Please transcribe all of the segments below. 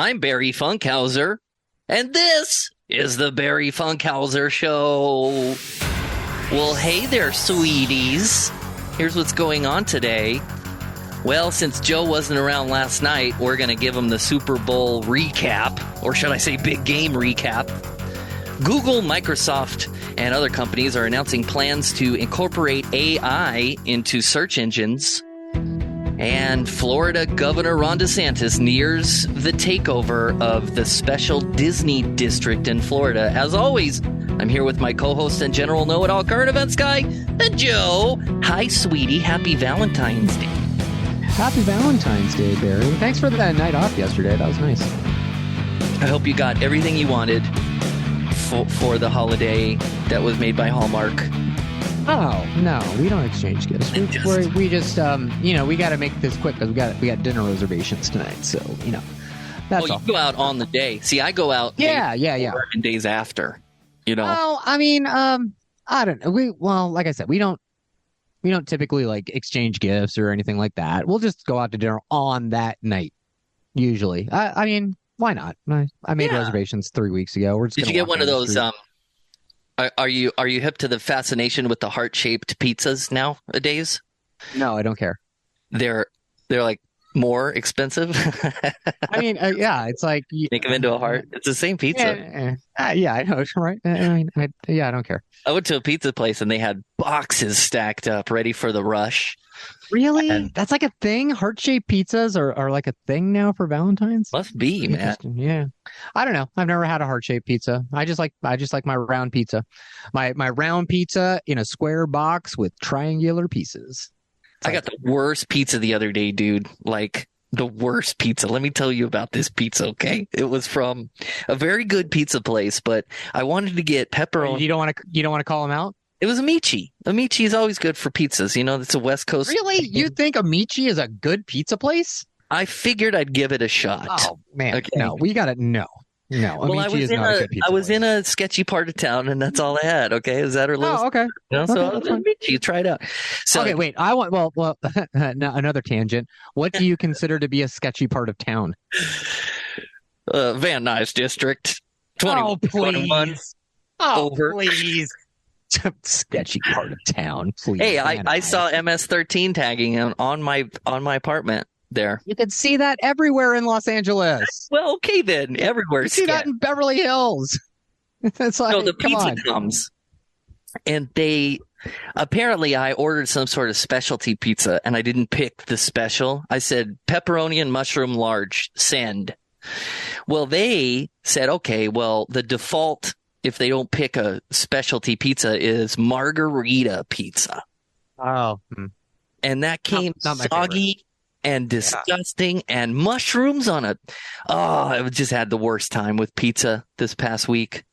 I'm Barry Funkhauser, and this is the Barry Funkhauser Show. Well, hey there, sweeties. Here's what's going on today. Well, since Joe wasn't around last night, we're going to give him the Super Bowl recap, or should I say big game recap. Google, Microsoft, and other companies are announcing plans to incorporate AI into search engines. And Florida Governor Ron DeSantis nears the takeover of the special Disney district in Florida. As always, I'm here with my co-host and general know-it-all current events guy, Joe. Hi, sweetie. Happy Valentine's Day. Happy Valentine's Day, Barry. Thanks for that night off yesterday. That was nice. I hope you got everything you wanted for the holiday that was made by Hallmark. Oh, no, we don't exchange gifts. We just we got to make this quick because we got dinner reservations tonight. So, that's all. You go out on the day. See, I go out and days after, Well, I mean, I don't know. Like I said, we don't typically like exchange gifts or anything like that. We'll just go out to dinner on that night, usually. I mean, why not? I made reservations 3 weeks ago. We're just Did you get one of those? Are you hip to the fascination with the heart-shaped pizzas nowadays? No, I don't care. They're like more expensive. I mean, it's like make them into a heart. It's the same pizza. Yeah, I know, right? I mean, I don't care. I went to a pizza place and they had boxes stacked up, ready for the rush. Really? And that's like a thing? Heart-shaped pizzas are like a thing now for Valentine's? Must be, man. Yeah. I don't know. I've never had a heart-shaped pizza. I just like my round pizza. My round pizza in a square box with triangular pieces. I got the worst pizza the other day, dude. Like the worst pizza. Let me tell you about this pizza, okay? It was from a very good pizza place, but I wanted to get pepperoni. You don't want to call them out? It was Amici. Amici is always good for pizzas. It's a West Coast. Really? You think Amici is a good pizza place? I figured I'd give it a shot. Oh, man. Okay. No, we got it. No. Well, Amici is not a good pizza I was place. in a sketchy part of town, and that's all I had. Okay, is that our list? Oh, okay. So I was in Amici. Try it out. So, okay, wait. I want. Well. Another tangent. What do you consider to be a sketchy part of town? Van Nuys District. 21. Please. Sketchy part of town, please. Hey, I saw MS-13 tagging on my apartment there. You can see that everywhere in Los Angeles. Well, okay then, everywhere. You see that in Beverly Hills. It's like, the pizza comes, and apparently I ordered some sort of specialty pizza, and I didn't pick the special. I said pepperoni and mushroom large, send. Well, they said, okay, well, the default, if they don't pick a specialty pizza, is margarita pizza. Oh. And that came not soggy and disgusting and mushrooms on it. Oh, I just had the worst time with pizza this past week.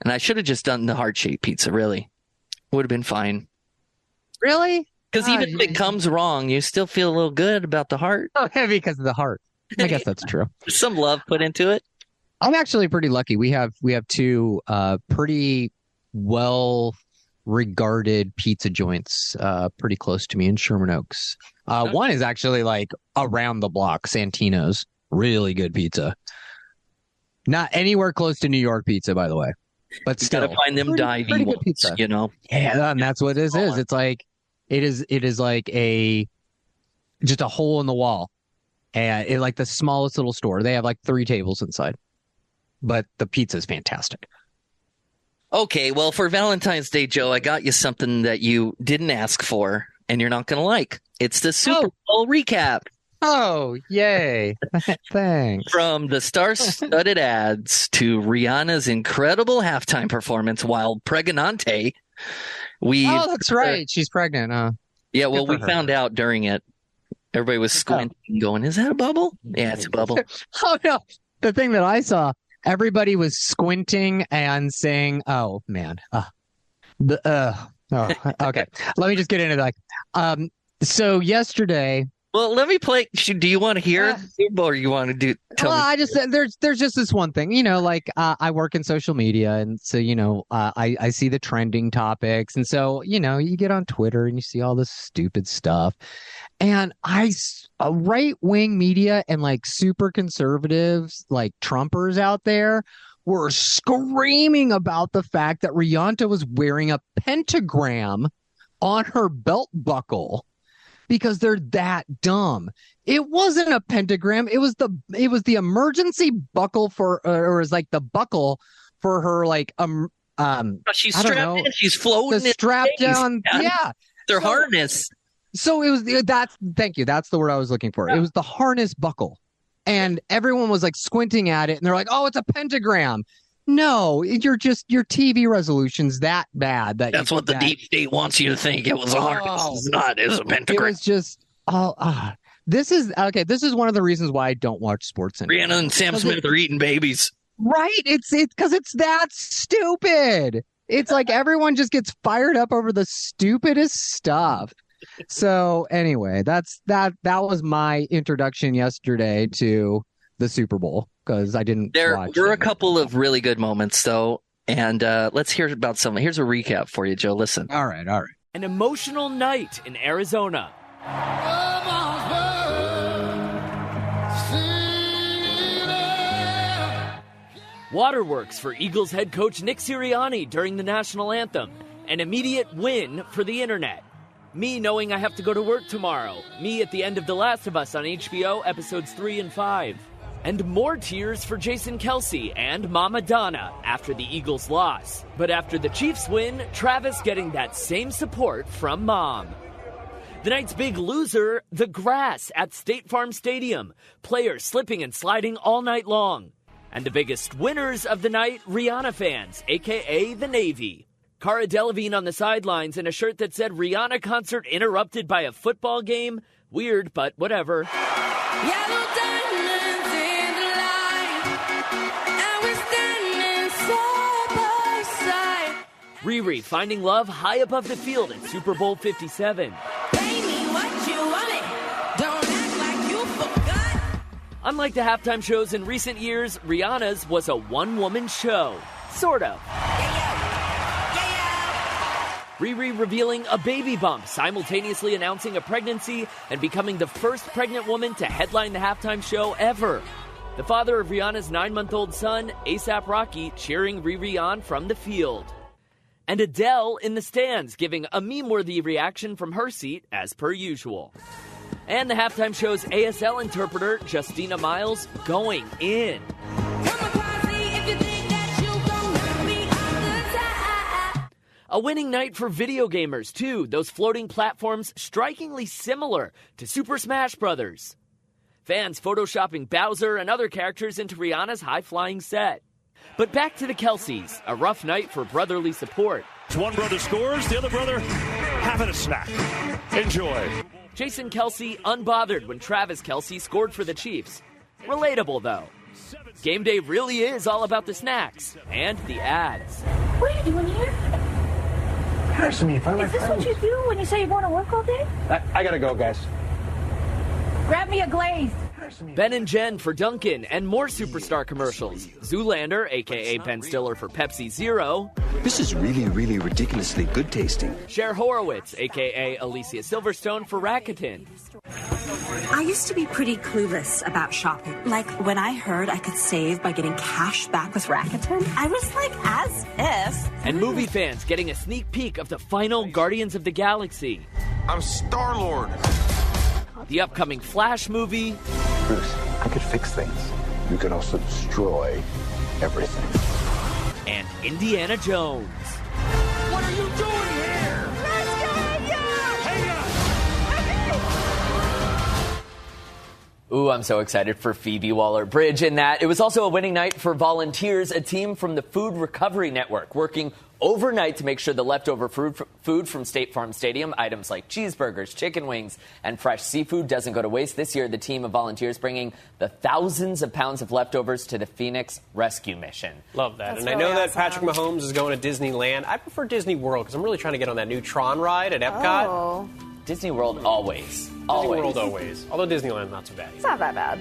And I should have just done the heart-shaped pizza, really. Would have been fine. Really? Because even if it comes wrong, you still feel a little good about the heart. Oh, heavy because of the heart. I guess that's true. There's some love put into it. I'm actually pretty lucky. We have two pretty well regarded pizza joints pretty close to me in Sherman Oaks. One is actually like around the block, Santino's. Really good pizza. Not anywhere close to New York pizza, by the way. But still, gotta find them divey ones, pizza. Yeah, and that's what this is. It's like it is like just a hole in the wall. And it like the smallest little store. They have like 3 tables inside. But the pizza is fantastic. Okay, well, for Valentine's Day, Joe, I got you something that you didn't ask for, and you're not going to like. It's the Super Bowl recap. Oh, yay. Thanks. From the star-studded ads to Rihanna's incredible halftime performance while pregnante. Oh, that's right. She's pregnant. Yeah, well, we found out during it. Everybody was squinting, going, is that a bubble? Yeah, it's a bubble. Oh, no. The thing that I saw, everybody was squinting and saying, oh, man. Okay. Let me just get into that. So yesterday, Well, let me play. Do you want to hear the Super Bowl, or you want to do? I just there's just this one thing, like I work in social media, and so I see the trending topics, and so you get on Twitter and you see all this stupid stuff, and right-wing media and like super conservatives like Trumpers out there were screaming about the fact that Rihanna was wearing a pentagram on her belt buckle. Because they're that dumb. It wasn't a pentagram. It was the emergency buckle or it was like the buckle for her she's strapped in. She's floating. The strap down. Yeah. Their harness. So it was thank you. That's the word I was looking for. Yeah. It was the harness buckle. And everyone was like squinting at it and they're like, oh, it's a pentagram. No, your TV resolution's that bad. That's what the deep state wants you to think. It was a harness. It's not. It's a pentagram. It was just, this is one of the reasons why I don't watch sports anymore. Rihanna and Sam Smith are eating babies. Right. It's because it's that stupid. It's like everyone just gets fired up over the stupidest stuff. So anyway, that was my introduction yesterday to the Super Bowl. Because I didn't watch. There were a couple of really good moments, though, and let's hear about some. Here's a recap for you, Joe. Listen. All right. An emotional night in Arizona. Waterworks for Eagles head coach Nick Sirianni during the national anthem. An immediate win for the internet. Me knowing I have to go to work tomorrow. Me at the end of The Last of Us on HBO, episodes 3 and 5. And more tears for Jason Kelce and Mama Donna after the Eagles' loss. But after the Chiefs win, Travis getting that same support from Mom. The night's big loser, the grass at State Farm Stadium. Players slipping and sliding all night long. And the biggest winners of the night, Rihanna fans, a.k.a. the Navy. Cara Delevingne on the sidelines in a shirt that said Rihanna concert interrupted by a football game. Weird, but whatever. Yellow diamonds in the light, and we're standing side by side. Riri finding love high above the field at Super Bowl 57. Pay me what you wanted. Don't act like you forgot. Unlike the halftime shows in recent years, Rihanna's was a one-woman show. Sort of. Riri revealing a baby bump, simultaneously announcing a pregnancy and becoming the first pregnant woman to headline the halftime show ever. The father of Rihanna's 9-month-old son, A$AP Rocky, cheering Riri on from the field. And Adele in the stands, giving a meme-worthy reaction from her seat, as per usual. And the halftime show's ASL interpreter, Justina Miles, going in. A winning night for video gamers, too. Those floating platforms strikingly similar to Super Smash Bros. Fans photoshopping Bowser and other characters into Rihanna's high-flying set. But back to the Kelces, a rough night for brotherly support. One brother scores, the other brother having a snack. Enjoy. Jason Kelce unbothered when Travis Kelce scored for the Chiefs. Relatable, though. Game day really is all about the snacks and the ads. What are you doing here? Is this what you do when you say you're going to work all day? I gotta go, guys. Grab me a Glazed. Ben and Jen for Dunkin' and more superstar commercials. Zoolander, a.k.a. Ben Stiller for Pepsi Zero. This is really, really ridiculously good tasting. Cher Horowitz, a.k.a. Alicia Silverstone for Rakuten. I used to be pretty clueless about shopping. Like, when I heard I could save by getting cash back with Rakuten, I was like, as if. And movie fans getting a sneak peek of the final Guardians of the Galaxy. I'm Star-Lord. The upcoming Flash movie. Bruce, I could fix things. You could also destroy everything. And Indiana Jones. What are you doing here? Let's go, yo! Ooh, I'm so excited for Phoebe Waller-Bridge in that. It was also a winning night for Volunteers, a team from the Food Recovery Network, working overnight to make sure the leftover food from State Farm Stadium, items like cheeseburgers, chicken wings, and fresh seafood, doesn't go to waste. This year, the team of volunteers bringing the thousands of pounds of leftovers to the Phoenix Rescue Mission. Love that. That's and I know that Patrick Mahomes is going to Disneyland. I prefer Disney World because I'm really trying to get on that new Tron ride at Epcot. Oh. Disney World always. Disney World always. Although Disneyland's not too bad. It's not that bad.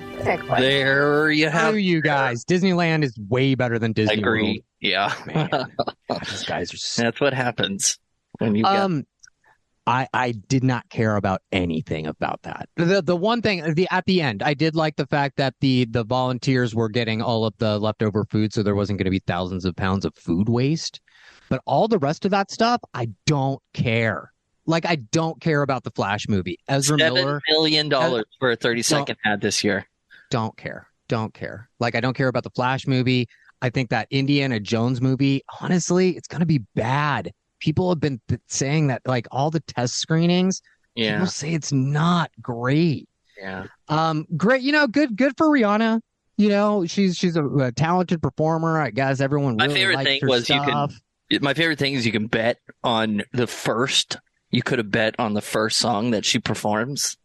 There you have Screw you guys. Disneyland is way better than Disney I agree. World. Yeah. Man, these guys are. That's what happens when you get. I did not care about anything about that. The one thing at the end, I did like the fact that the volunteers were getting all of the leftover food, so there wasn't going to be thousands of pounds of food waste. But all the rest of that stuff, I don't care. Like, I don't care about the Flash movie. Ezra Miller, $7 million for a 30-second ad this year. Don't care. Like, I don't care about the Flash movie. I think that Indiana Jones movie, honestly, it's going to be bad. People have been saying that, like, all the test screenings, people say it's not great. Yeah. Great. Good for Rihanna. She's a talented performer. I guess everyone really likes her stuff. My favorite thing is you can bet on the first. You could have bet on the first song that she performs.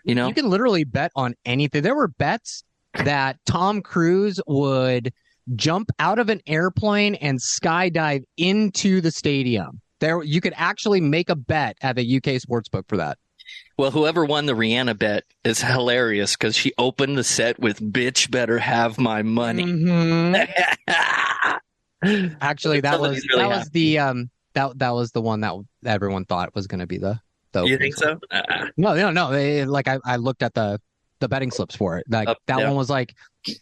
You can literally bet on anything. There were bets that Tom Cruise would jump out of an airplane and skydive into the stadium. There, you could actually make a bet at the UK sportsbook for that. Well, whoever won the Rihanna bet is hilarious because she opened the set with "Bitch better have my money." Mm-hmm. Actually, that was the one that everyone thought was going to be the You think so? No. I looked at the betting slips for it. Like one was like,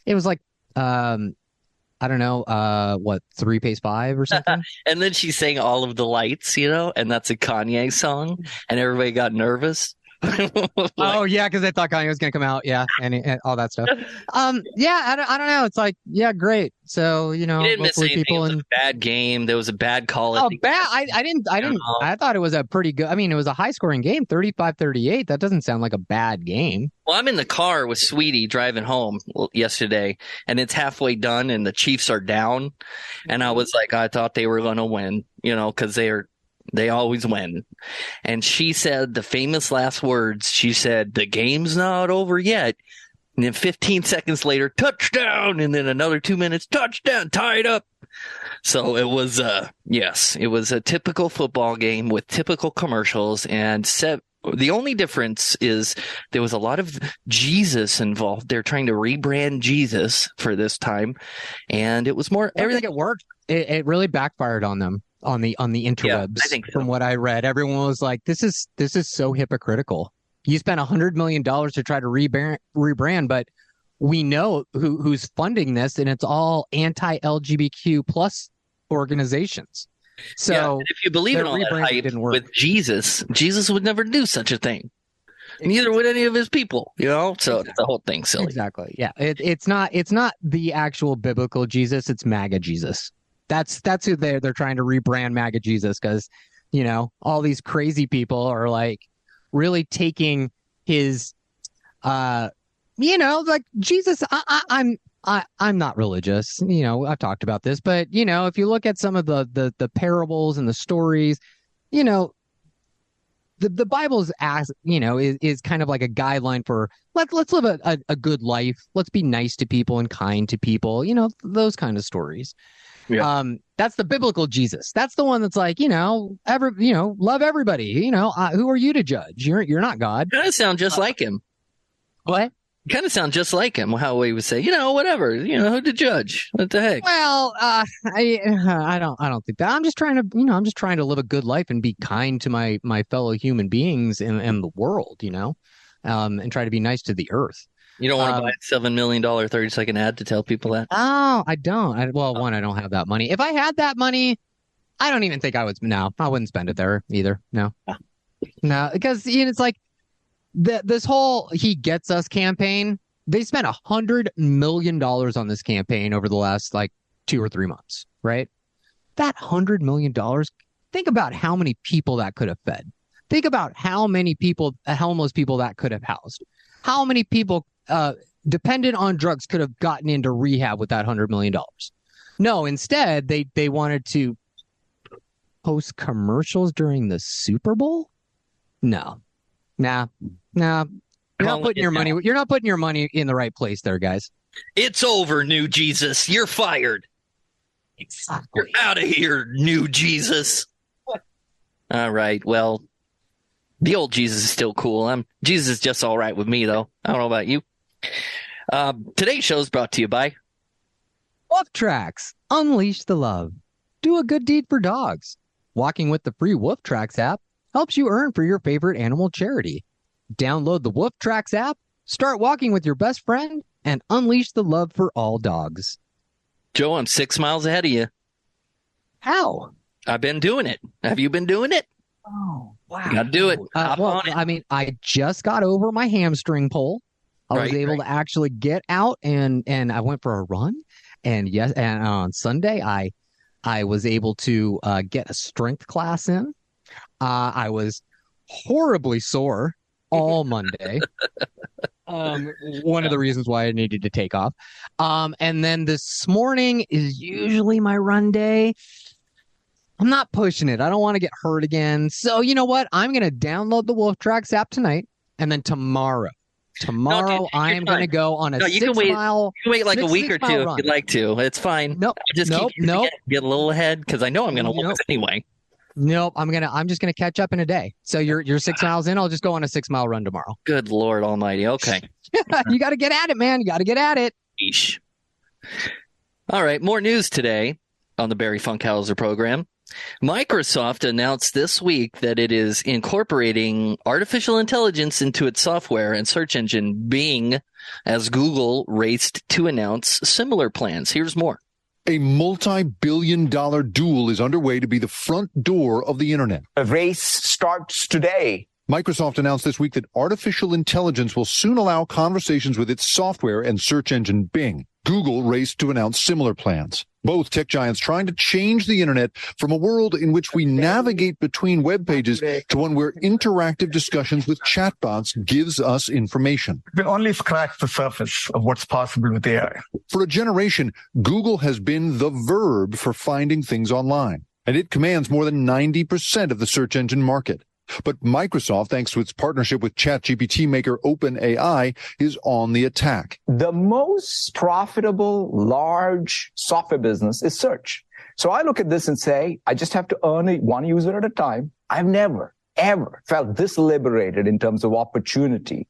it was like, I don't know, what, 3 pays 5 or something? And then she sang All of the Lights, and that's a Kanye song, and everybody got nervous. Oh, yeah, because they thought Kanye was going to come out, and all that stuff. I don't know. It's like, yeah, great. So, you didn't miss anything. It was a bad game. There was a bad call. Oh, bad. I didn't. I thought it was a pretty good. I mean, it was a high-scoring game, 35-38. That doesn't sound like a bad game. Well, I'm in the car with Sweetie driving home yesterday, and it's halfway done, and the Chiefs are down. And I was like, I thought they were going to win, because they always win. And she said the famous last words. She said, "The game's not over yet." And then 15 seconds later, touchdown. And then another 2 minutes, touchdown, tied up. So it was, it was a typical football game with typical commercials. And the only difference is there was a lot of Jesus involved. They're trying to rebrand Jesus for this time. And it was more everything. It worked. It really backfired on them. On the interwebs, yeah, I think so. From what I read, everyone was like, "This is so hypocritical. You spent $100 million to try to rebrand, but we know who's funding this, and it's all anti-LGBTQ plus organizations." So if you believe in all that hype with Jesus would never do such a thing. Neither would any of his people, So it's the whole thing silly. Exactly. Yeah. It's not the actual biblical Jesus. It's MAGA Jesus. That's who they're trying to rebrand MAGA Jesus because, all these crazy people are like really taking his, like Jesus. I'm not religious. I've talked about this, but if you look at some of the parables and the stories, the Bible's is kind of like a guideline for let's live a good life. Let's be nice to people and kind to people. Those kind of stories. Yeah. That's the biblical Jesus. That's the one that's like, love everybody. Who are you to judge? You're not God. Kind of sound just like him. What? Kind of sound just like him. How we would say, whatever. Who to judge? What the heck? Well, I don't think that. I'm just trying to live a good life and be kind to my fellow human beings in the world. And try to be nice to the earth. You don't want to buy a $7 million 30-second ad to tell people that? Oh, I don't. I don't have that money. If I had that money, I don't even think I would. No, I wouldn't spend it there either. No, because it's like this whole "He Gets Us" campaign. They spent $100 million on this campaign over the last 2 or 3 months. Right? That $100 million. Think about how many people that could have fed. Think about how many people, homeless people, that could have housed. How many people dependent on drugs could have gotten into rehab with that $100 million? No, instead, they wanted to post commercials during the Super Bowl? No. Nah. You're not putting your money in the right place there, guys. It's over, new Jesus. You're fired. Exactly. You're out of here, new Jesus. All right. Well, The old Jesus is still cool. Jesus is just all right with me, though. I don't know about you. Today's show is brought to you by Wolf Tracks. Unleash the love. Do a good deed for dogs. Walking with the free Wolf Tracks app helps you earn for your favorite animal charity. Download the Wolf Tracks app, start walking with your best friend, and unleash the love for all dogs. Joe, I'm 6 miles ahead of you. How? I've been doing it. Have you been doing it? Oh, wow. You gotta do it. I mean, I just got over my hamstring pull. I was able to actually get out and I went for a run. And yes, and on Sunday, I was able to get a strength class in. I was horribly sore all Monday. One of the reasons why I needed to take off. And then this morning is usually my run day. I'm not pushing it. I don't want to get hurt again. So you know what? I'm going to download the Wolf Tracks app tonight. And then tomorrow, I am going to go on a 6 mile. You can wait like a week or two if you'd like to. It's fine. Nope. Just get a little ahead because I know I'm going to lose anyway. Nope. I'm just going to catch up in a day. So you're 6 miles in. I'll just go on a 6 mile run tomorrow. Good Lord Almighty. Okay. You got to get at it, man. You got to get at it. Eesh. All right. More news today on the Barry Funkhauser program. Microsoft announced this week that it is incorporating artificial intelligence into its software and search engine Bing as Google raced to announce similar plans. Here's more. A multi-billion-dollar duel is underway to be the front door of the internet. A race starts today. Microsoft announced this week that artificial intelligence will soon allow conversations with its software and search engine Bing. Google raced to announce similar plans. Both tech giants trying to change the internet from a world in which we navigate between web pages to one where interactive discussions with chatbots gives us information. We only scratched the surface of what's possible with AI. For a generation, Google has been the verb for finding things online, and it commands more than 90% of the search engine market. But Microsoft, thanks to its partnership with ChatGPT maker OpenAI, is on the attack. The most profitable large software business is search. So I look at this and say, I just have to earn it one user at a time. I've never, ever felt this liberated in terms of opportunity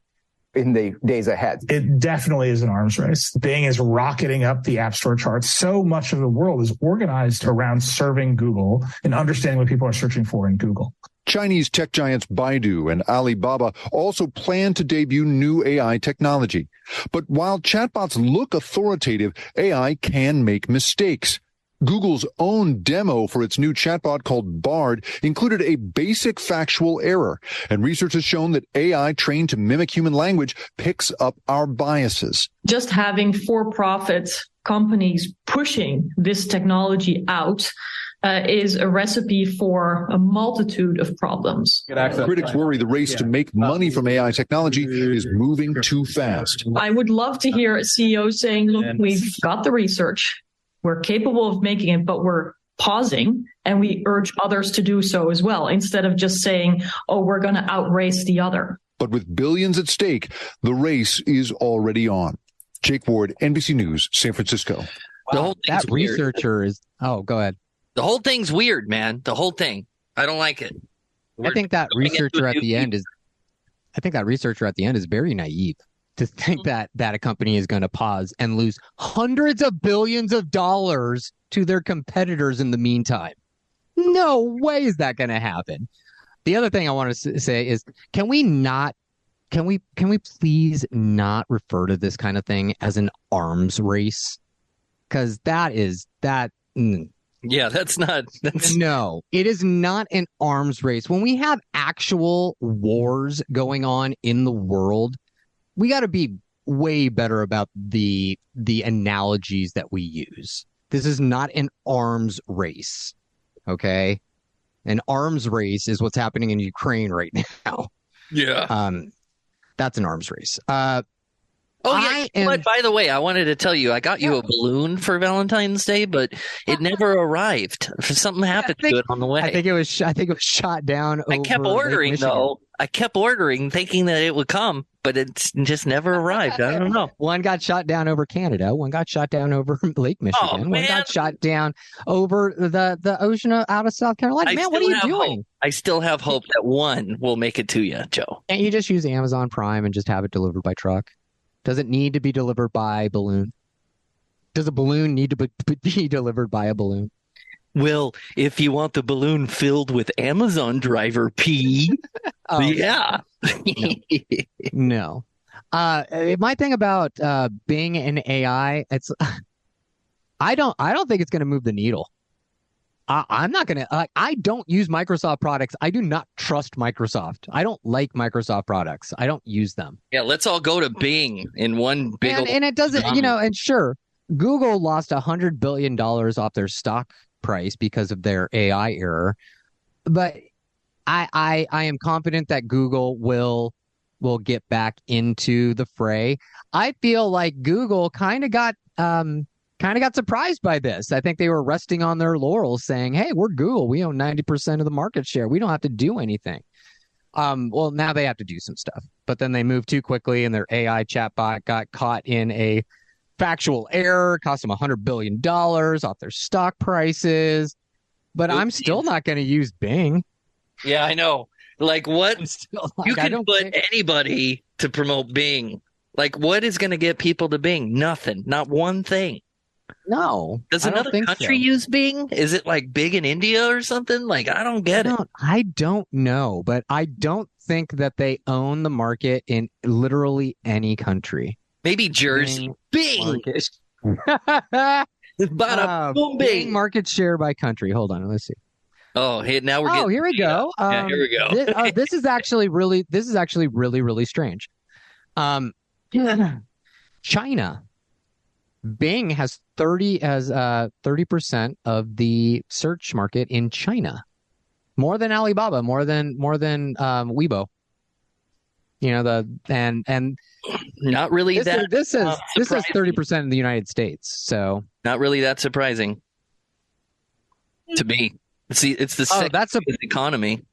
in the days ahead. It definitely is an arms race. Bing is rocketing up the App Store charts. So much of the world is organized around serving Google and understanding what people are searching for in Google. Chinese tech giants Baidu and Alibaba also plan to debut new AI technology. But while chatbots look authoritative, AI can make mistakes. Google's own demo for its new chatbot called Bard included a basic factual error, and research has shown that AI trained to mimic human language picks up our biases. Just having for-profit companies pushing this technology out is a recipe for a multitude of problems. Critics worry the race to make money from AI technology is moving too fast. I would love to hear a CEO saying, look, we've got the research, we're capable of making it, but we're pausing, and we urge others to do so as well, instead of just saying, oh, we're going to outrace the other. But with billions at stake, the race is already on. Jake Ward, NBC News, San Francisco. Wow, the whole that researcher is... Oh, go ahead. The whole thing's weird, man. The whole thing. I don't like it. I think that researcher at the end is very naive to think that a company is going to pause and lose hundreds of billions of dollars to their competitors in the meantime. No way is that going to happen. The other thing I want to say is, can we please not refer to this kind of thing as an arms race? Because yeah, that's not. No, it is not an arms race. When we have actual wars going on in the world, we got to be way better about the analogies that we use. This is not an arms race, okay? An arms race is what's happening in Ukraine right now. Yeah. That's an arms race. But by the way, I wanted to tell you, I got you a balloon for Valentine's Day, but it never arrived. Something happened to it on the way. I think it was shot down. I kept ordering though. I kept ordering, thinking that it would come, but it's just never arrived. I don't know. One got shot down over Canada. One got shot down over Lake Michigan. One got shot down over the ocean out of South Carolina. Man, what are you doing? I still have hope that one will make it to you, Joe. Can't you just use Amazon Prime and just have it delivered by truck? Does it need to be delivered by balloon? Does a balloon need to be delivered by a balloon? Well, if you want the balloon filled with Amazon driver pee, yeah. No. My thing about Bing and AI, it's I don't think it's going to move the needle. I'm not going to. I don't use Microsoft products. I do not trust Microsoft. I don't like Microsoft products. I don't use them. Yeah, let's all go to Bing in one big. And it doesn't, and sure, Google lost $100 billion off their stock price because of their AI error, but I am confident that Google will get back into the fray. I feel like Google kind of got surprised by this. I think they were resting on their laurels, saying, "Hey, we're Google. We own 90% of the market share. We don't have to do anything." Well, now they have to do some stuff, but then they moved too quickly, and their AI chatbot got caught in a factual error, cost them $100 billion off their stock prices. But I'm still not going to use Bing. Yeah, I know. Like, what? You can put anybody to promote Bing. Like, what is going to get people to Bing? Nothing. Not one thing. No. Does another country use Bing? Is it like big in India or something? Like, I don't get it. I don't know, but I don't think that they own the market in literally any country. Maybe Jersey. Bing. Bing market share by country. Hold on, let's see. Oh, hey, now we're getting. Here we go. Yeah, here we go. This is actually really strange. China. Bing has 30% of the search market in China. More than Alibaba, more than Weibo. And not really this is 30% in the United States, so not really that surprising to me. It's the second economy.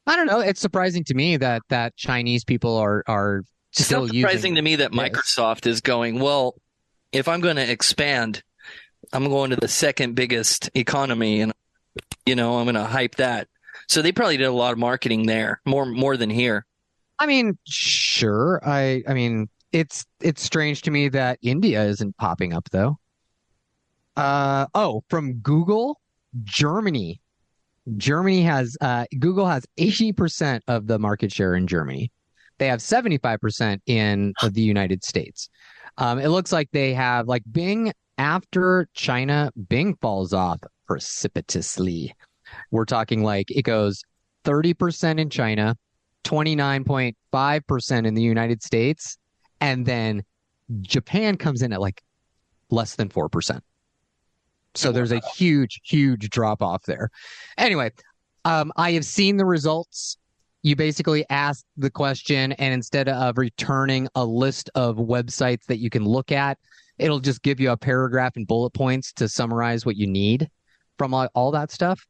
I don't know. It's surprising to me that Chinese people are still using. It's surprising to me that Microsoft is going, well, if I'm going to expand, I'm going to the second biggest economy, and I'm going to hype that. So they probably did a lot of marketing there, more than here. I mean, sure. I mean, it's strange to me that India isn't popping up though. From Google, Germany. Germany has Google has 80% of the market share in Germany. They have 75% in the United States. It looks like they have Bing after China. Bing falls off precipitously. We're talking it goes 30% in China, 29.5% in the United States, and then Japan comes in at less than 4%. So there's a huge drop off there. Anyway, I have seen the results. You basically ask the question, and instead of returning a list of websites that you can look at, it'll just give you a paragraph and bullet points to summarize what you need from all that stuff.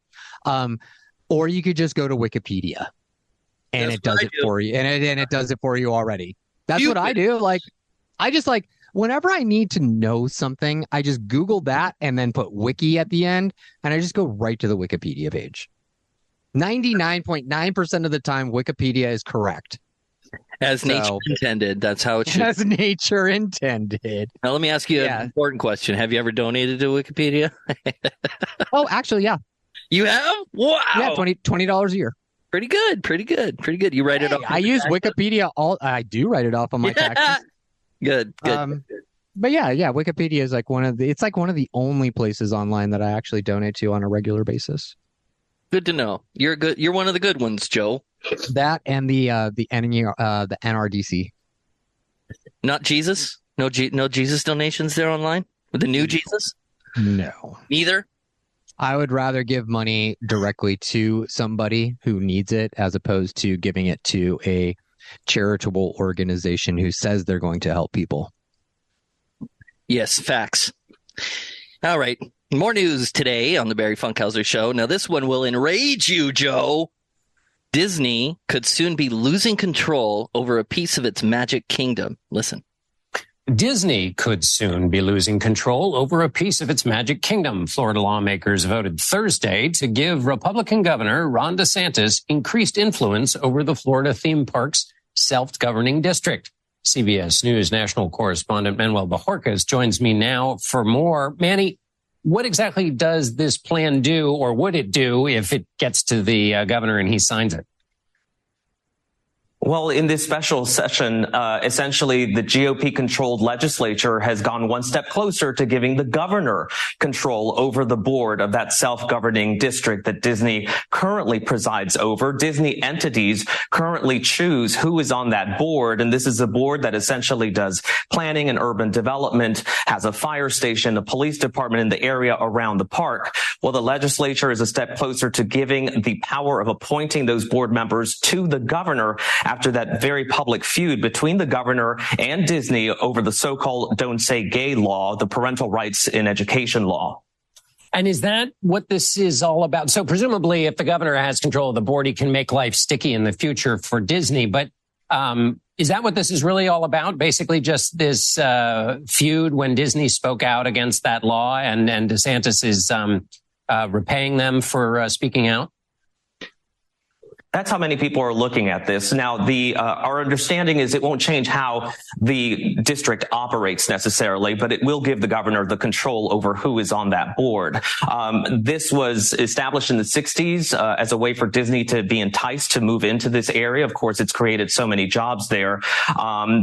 Or you could just go to Wikipedia. And it does it for you. And it does it for you already. That's what I do. I just whenever I need to know something, I just Google that and then put wiki at the end. And I just go right to the Wikipedia page. 99.9% of the time, Wikipedia is correct. As nature intended. That's how it should. As nature intended. Now, let me ask you an important question. Have you ever donated to Wikipedia? Oh, actually, yeah. You have? Wow. Yeah, $20 a year. Pretty good. You write it off. I use Wikipedia I do write it off on my taxes. Good. But yeah, Wikipedia is one of the only places online that I actually donate to on a regular basis. Good to know. You're one of the good ones, Joe. That and the NRDC. Not Jesus? No Jesus donations there online? With the new Jesus? No. Neither? I would rather give money directly to somebody who needs it as opposed to giving it to a charitable organization who says they're going to help people. Yes, facts. All right. More news today on the Barry Funkhauser Show. Now, this one will enrage you, Joe. Disney could soon be losing control over a piece of its Magic Kingdom. Listen. Disney could soon be losing control over a piece of its Magic Kingdom. Florida lawmakers voted Thursday to give Republican Governor Ron DeSantis increased influence over the Florida theme park's self-governing district. CBS News national correspondent Manuel Bojorquez joins me now for more. Manny, what exactly does this plan do, or would it do if it gets to the governor and he signs it? Well, in this special session, essentially the GOP-controlled legislature has gone one step closer to giving the governor control over the board of that self-governing district that Disney currently presides over. Disney entities currently choose who is on that board, and this is a board that essentially does planning and urban development, has a fire station, a police department in the area around the park. Well, the legislature is a step closer to giving the power of appointing those board members to the governor after that very public feud between the governor and Disney over the so-called Don't Say Gay law, the parental rights in education law. And is that what this is all about? So presumably if the governor has control of the board, he can make life sticky in the future for Disney. But is that what this is really all about? Basically just this feud when Disney spoke out against that law and DeSantis is repaying them for speaking out? That's how many people are looking at this. Now, our understanding is it won't change how the district operates necessarily, but it will give the governor the control over who is on that board. This was established in the 60s as a way for Disney to be enticed to move into this area. Of course, it's created so many jobs there.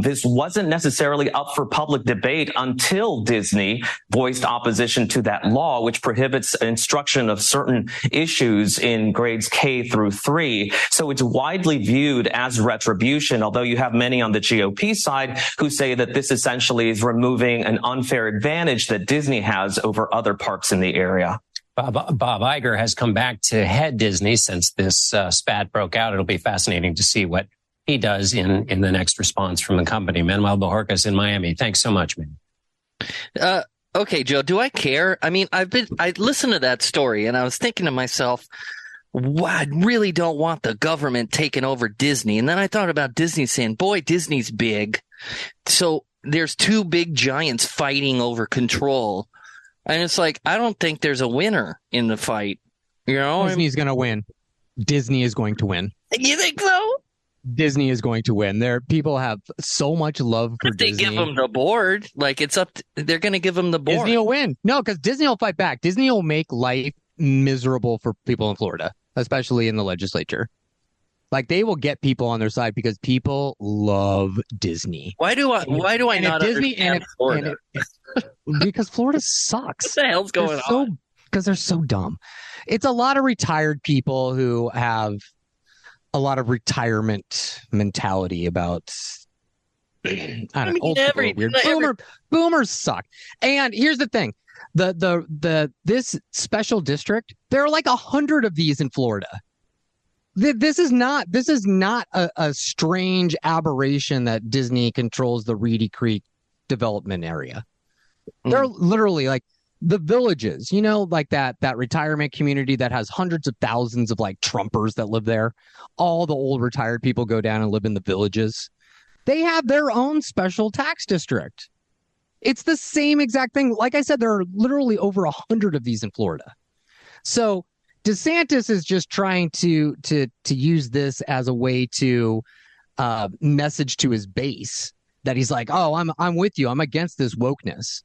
This wasn't necessarily up for public debate until Disney voiced opposition to that law, which prohibits instruction of certain issues in grades K through 3. So it's widely viewed as retribution, although you have many on the GOP side who say that this essentially is removing an unfair advantage that Disney has over other parks in the area. Bob Iger has come back to head Disney since this spat broke out. It'll be fascinating to see what he does in the next response from the company. Manuel Bojorquez in Miami. Thanks so much, man. Okay, Joe, do I care? I mean, I listened to that story and I was thinking to myself, I really don't want the government taking over Disney. And then I thought about Disney saying, boy, Disney's big. So there's two big giants fighting over control. And it's like, I don't think there's a winner in the fight. You know, Disney's going to win. Disney is going to win. You think so? Disney is going to win. People have so much love for Disney. If they give them the board, like they're going to give them the board. Disney will win. No, because Disney will fight back. Disney will make life miserable for people in Florida, especially in the legislature. Like they will get people on their side because people love Disney. Why do I not Disney understand Florida? Because Florida sucks. What the hell's going on? Because they're so dumb. It's a lot of retired people who have a lot of retirement mentality about boomers suck. And here's the thing. This special district, there are like 100 of these in Florida. This is not a strange aberration that Disney controls the Reedy Creek development area. They're literally like the villages, you know, like that retirement community that has hundreds of thousands of like Trumpers that live there. All the old retired people go down and live in the villages. They have their own special tax district. It's the same exact thing. Like I said, there are literally over 100 of these in Florida. So DeSantis is just trying to use this as a way to message to his base that he's like, oh, I'm with you. I'm against this wokeness.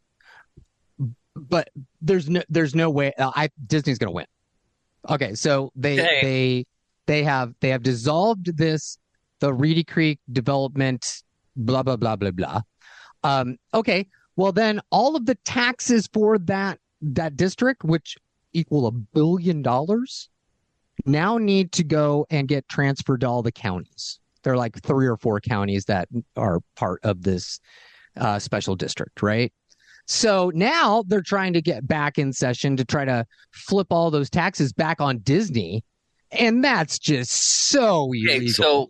But there's no way Disney's going to win. Okay, so they have dissolved the Reedy Creek development, blah blah blah blah blah. Okay, well then all of the taxes for that district, which equal $1 billion, now need to go and get transferred to all the counties. There are like 3 or 4 counties that are part of this special district, right? So now they're trying to get back in session to try to flip all those taxes back on Disney. And that's just so illegal.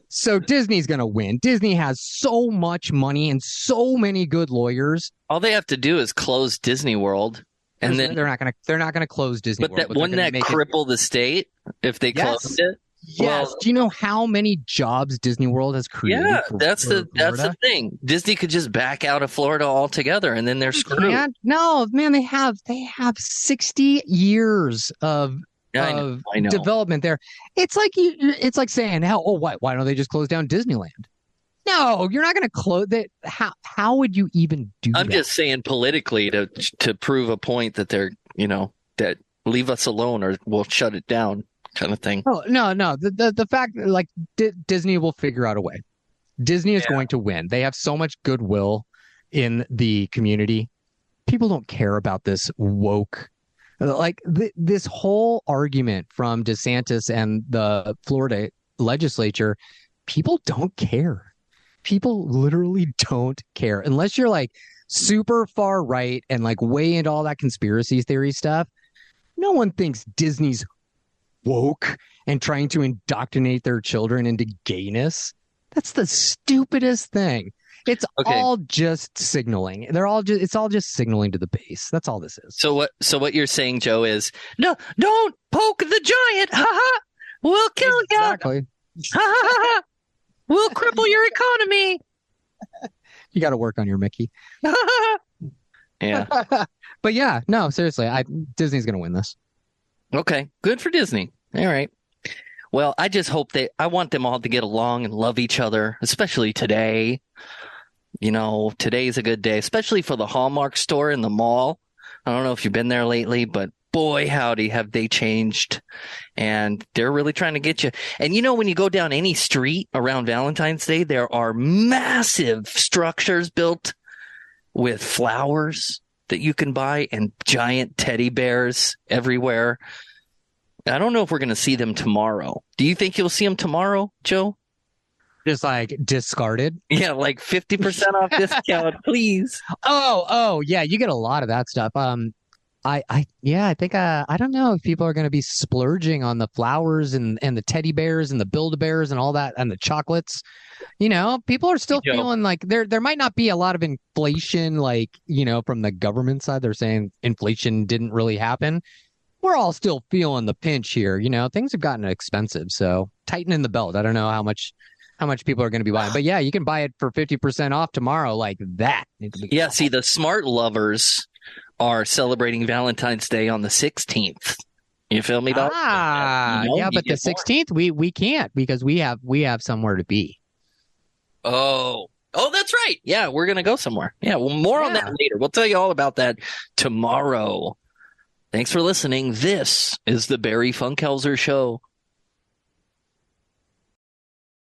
So Disney's going to win. Disney has so much money and so many good lawyers. All they have to do is close Disney World. And then they're not going to close Disney World. But wouldn't that cripple the state if they closed it? Yes. Do you know how many jobs Disney World has created? Yeah, that's the thing. Disney could just back out of Florida altogether, and then they're screwed. No, man, they have 60 years of I know. development there. It's like saying, why don't they just close down Disneyland? No, you're not going to close that. How would you even do that? I'm just saying politically to prove a point that they're, that leave us alone or we'll shut it down kind of thing. Oh, no. The fact like Disney will figure out a way. Disney is going to win. They have so much goodwill in the community. People don't care about this woke. Like this whole argument from DeSantis and the Florida legislature, people don't care. People literally don't care unless you're like super far right and like way into all that conspiracy theory stuff. No one thinks Disney's woke and trying to indoctrinate their children into gayness. That's the stupidest thing. It's all just signaling. It's all just signaling to the base. That's all this is. So what you're saying, Joe, is no, don't poke the giant. Ha ha. We'll kill you. Exactly. Ha ha ha. We'll cripple your economy. You got to work on your Mickey. Yeah. But yeah, no, seriously, Disney's going to win this. Okay, good for Disney. All right. Well, I just hope I want them all to get along and love each other, especially today. Today's a good day, especially for the Hallmark store in the mall. I don't know if you've been there lately, but boy, howdy, have they changed. And they're really trying to get you. And when you go down any street around Valentine's Day, there are massive structures built with flowers that you can buy and giant teddy bears everywhere. I don't know if we're going to see them tomorrow. Do you think you'll see them tomorrow, Joe? Just like discarded? Yeah, like 50% off discount, please. Oh, yeah, you get a lot of that stuff. I think I don't know if people are going to be splurging on the flowers and the teddy bears and the Build-A-Bears and all that and the chocolates. People are still feeling like there might not be a lot of inflation, like, from the government side. They're saying inflation didn't really happen. We're all still feeling the pinch here. Things have gotten expensive, so tightening the belt. I don't know how much people are going to be buying, but yeah, you can buy it for 50% off tomorrow, like that. Yeah, see, the smart lovers are celebrating Valentine's Day on the 16th. You feel me? But the 16th we can't because we have somewhere to be. Oh, that's right. Yeah, we're gonna go somewhere. Yeah, well, more on that later. We'll tell you all about that tomorrow. Thanks for listening. This is the Barry Funkhauser Show.